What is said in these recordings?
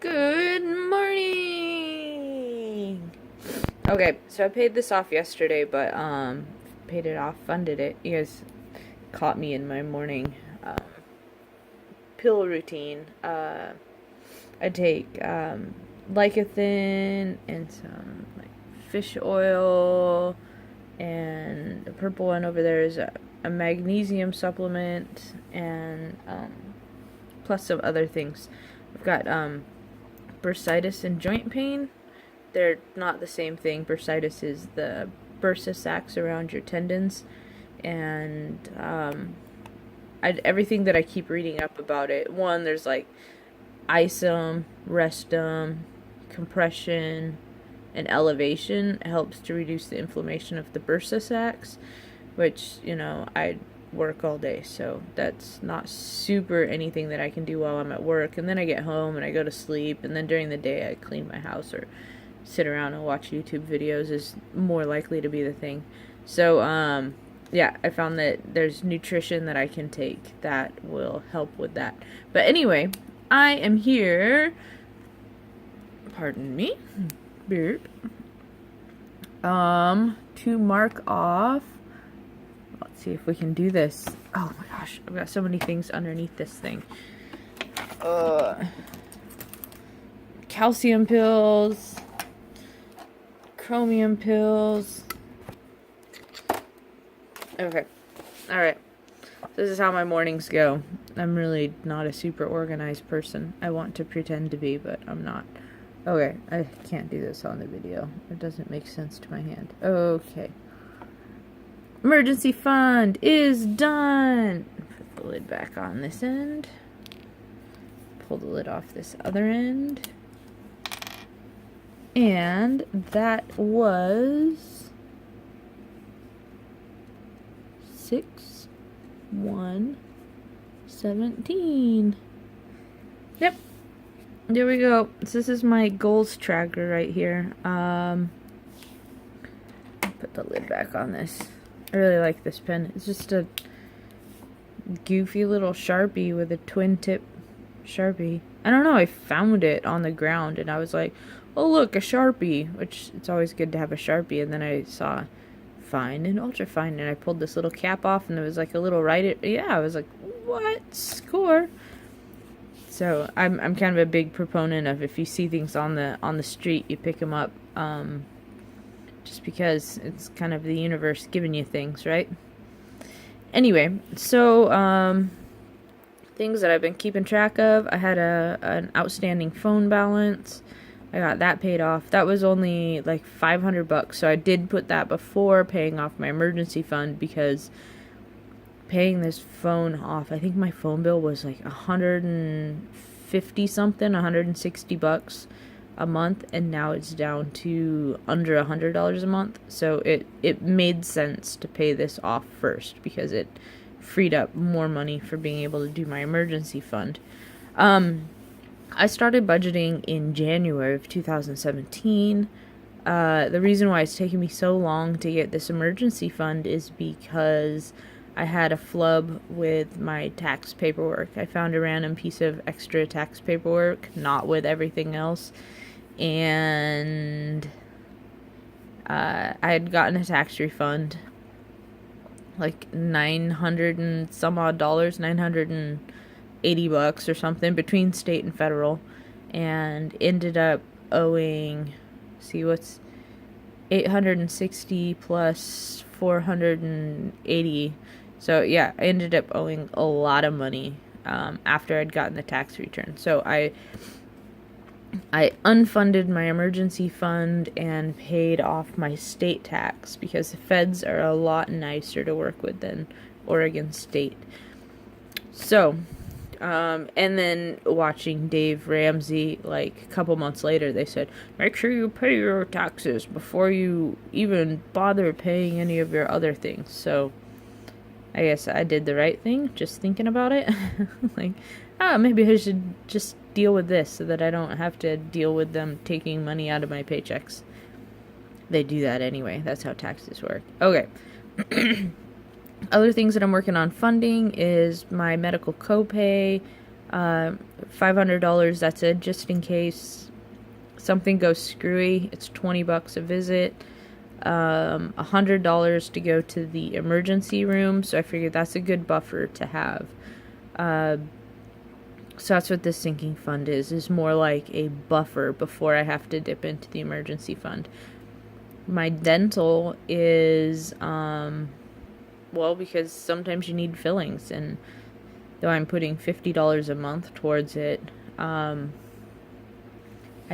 Good morning. Okay, so I paid this off yesterday, but paid it off, funded it. You guys caught me in my morning pill routine. I take lecithin and some like fish oil, and the purple one over there is a magnesium supplement, and plus some other things. I've got bursitis and joint pain. They're not the same thing. Bursitis is the bursa sacs around your tendons, and everything that I keep reading up about it. One, there's like isom, restum, compression, and elevation. It helps to reduce the inflammation of the bursa sacs, which, I work all day, so that's not super anything that I can do while I'm at work. And then I get home and I go to sleep, and then during the day I clean my house or sit around and watch YouTube videos is more likely to be the thing. So yeah, I found that there's nutrition that I can take that will help with that. But anyway, I am here, pardon me, burp, to mark off. Let's see if we can do this. Oh my gosh, I've got so many things underneath this thing. Calcium pills, chromium pills. Okay, alright. This is how my mornings go. I'm really not a super organized person. I want to pretend to be, but I'm not. Okay, I can't do this on the video. It doesn't make sense to my hand. Okay. Emergency fund is done. Put the lid back on this end. Pull the lid off this other end. And that was 6/1/17. Yep. There we go. So this is my goals tracker right here. Put the lid back on this. I really like this pen. It's just a goofy little Sharpie with a twin tip Sharpie. I don't know, I found it on the ground and I was like, oh look, a Sharpie, which it's always good to have a Sharpie. And then I saw fine and ultra fine, and I pulled this little cap off and it was like a little I was like, what? Score. So I'm kind of a big proponent of, if you see things on the street, you pick them up. Just because it's kind of the universe giving you things, right? Anyway, so things that I've been keeping track of. I had an outstanding phone balance. I got that paid off. That was only like $500, so I did put that before paying off my emergency fund, because paying this phone off, I think my phone bill was like $150 something, $160 a month, and now it's down to under $100 a month. So it made sense to pay this off first, because it freed up more money for being able to do my emergency fund. I started budgeting in January of 2017. The reason why it's taken me so long to get this emergency fund is because I had a flub with my tax paperwork. I found a random piece of extra tax paperwork, not with everything else. And I had gotten a tax refund, like $900 and some odd dollars, $980 or something, between state and federal, and ended up owing, what's 860 plus 480. So yeah, I ended up owing a lot of money after I'd gotten the tax return. So I unfunded my emergency fund and paid off my state tax, because the feds are a lot nicer to work with than Oregon State. So, and then watching Dave Ramsey, like a couple months later, they said, make sure you pay your taxes before you even bother paying any of your other things. So I guess I did the right thing, just thinking about it. Like, maybe I should just deal with this so that I don't have to deal with them taking money out of my paychecks. They do that anyway. That's how taxes work. Okay. Other things that I'm working on funding is my medical copay. $500, that's it, just in case something goes screwy. It's $20 a visit. $100 to go to the emergency room, so I figured that's a good buffer to have. So that's what this sinking fund is more like a buffer before I have to dip into the emergency fund. My dental is, well, because sometimes you need fillings, and though I'm putting $50 a month towards it, I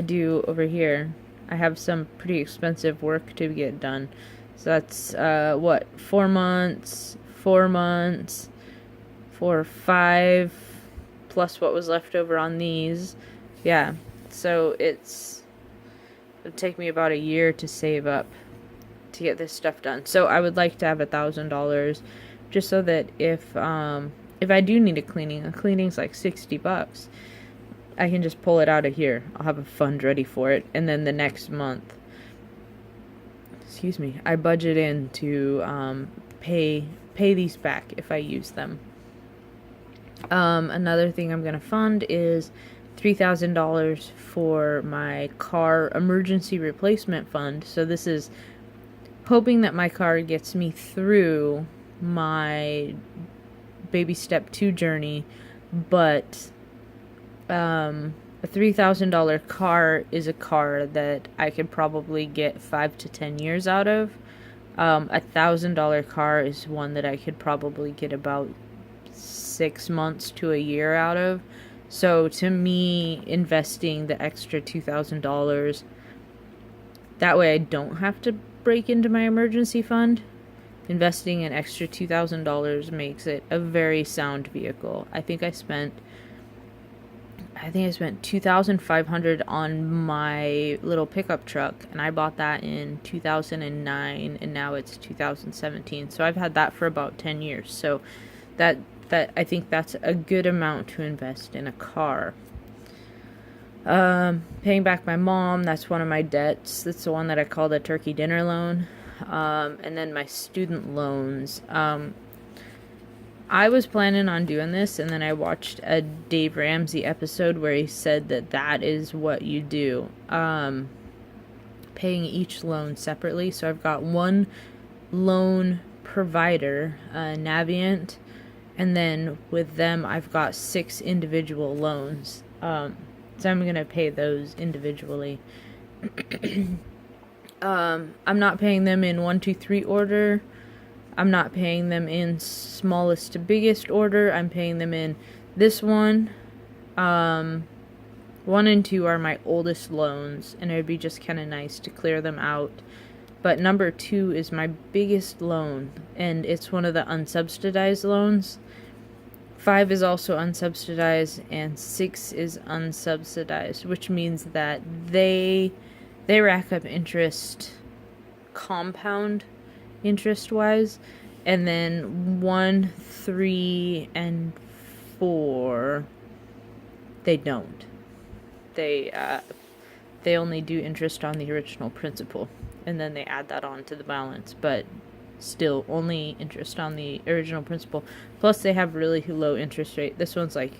do over here. I have some pretty expensive work to get done. So that's, 4 months, 4 months, 4 or 5, plus what was left over on these. Yeah, so it'll take me about a year to save up to get this stuff done. So I would like to have $1,000, just so that if I do need a cleaning's like $60. I can just pull it out of here. I'll have a fund ready for it, and then the next month, I budget in to pay these back if I use them. Another thing I'm gonna fund is $3,000 for my car emergency replacement fund. So this is hoping that my car gets me through my baby step 2 journey, but a $3,000 car is a car that I could probably get 5 to 10 years out of. $1,000 car is one that I could probably get about 6 months to a year out of. So to me, investing the extra $2,000, that way I don't have to break into my emergency fund. Investing an extra $2,000 makes it a very sound vehicle. I think I spent $2,500 on my little pickup truck, and I bought that in 2009, and now it's 2017. So I've had that for about 10 years. So that I think that's a good amount to invest in a car. Paying back my mom, that's one of my debts. That's the one that I call the turkey dinner loan. And then my student loans. I was planning on doing this, and then I watched a Dave Ramsey episode where he said that is what you do. Paying each loan separately. So I've got one loan provider, Navient, and then with them I've got 6 individual loans. So I'm going to pay those individually. I'm not paying them in 1, 2, 3 order. I'm not paying them in smallest to biggest order. I'm paying them in this one. 1 and 2 are my oldest loans, and it would be just kind of nice to clear them out. But number 2 is my biggest loan, and it's one of the unsubsidized loans. 5 is also unsubsidized, and 6 is unsubsidized, which means that they rack up interest, compound interest-wise, and then 1, 3, and 4, they don't. They only do interest on the original principal, and then they add that on to the balance, but still only interest on the original principal. Plus they have really low interest rate. This one's like,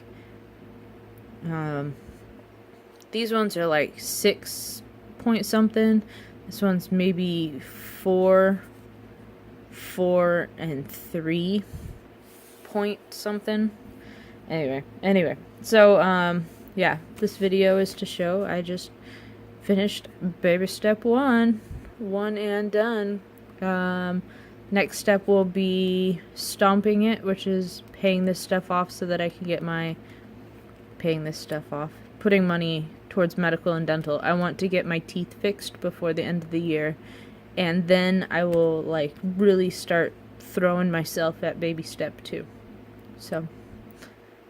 these ones are like 6 point something. This one's maybe 4 and 3 point something. Anyway, so yeah, this video is to show I just finished baby step 1 and done. Next step will be stomping it, which is paying this stuff off so that I can get putting money towards medical and dental. I want to get my teeth fixed before the end of the year, and then I will like really start throwing myself at baby step 2. So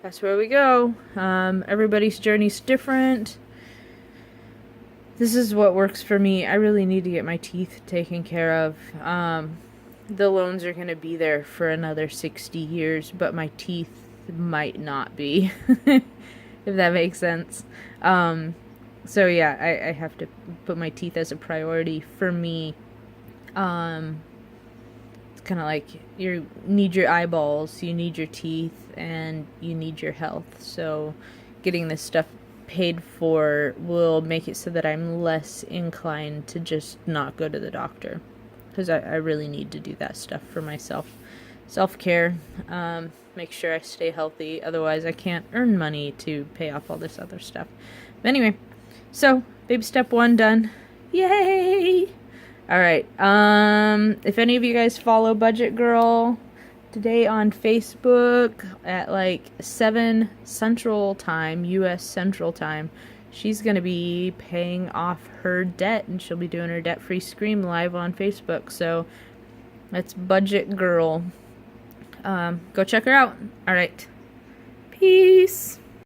that's where we go. Everybody's journey's different. This is what works for me. I really need to get my teeth taken care of. The loans are going to be there for another 60 years, but my teeth might not be, if that makes sense. So yeah, I have to put my teeth as a priority for me. Because kind of like you need your eyeballs, you need your teeth, and you need your health. So getting this stuff paid for will make it so that I'm less inclined to just not go to the doctor, because I really need to do that stuff for myself. Self-care, make sure I stay healthy, otherwise I can't earn money to pay off all this other stuff. But anyway, so baby step 1 done. Yay! Alright, if any of you guys follow Budget Girl today on Facebook at like 7 Central Time, US Central Time, she's going to be paying off her debt, and she'll be doing her debt-free scream live on Facebook. So that's Budget Girl. Go check her out. Alright. Peace.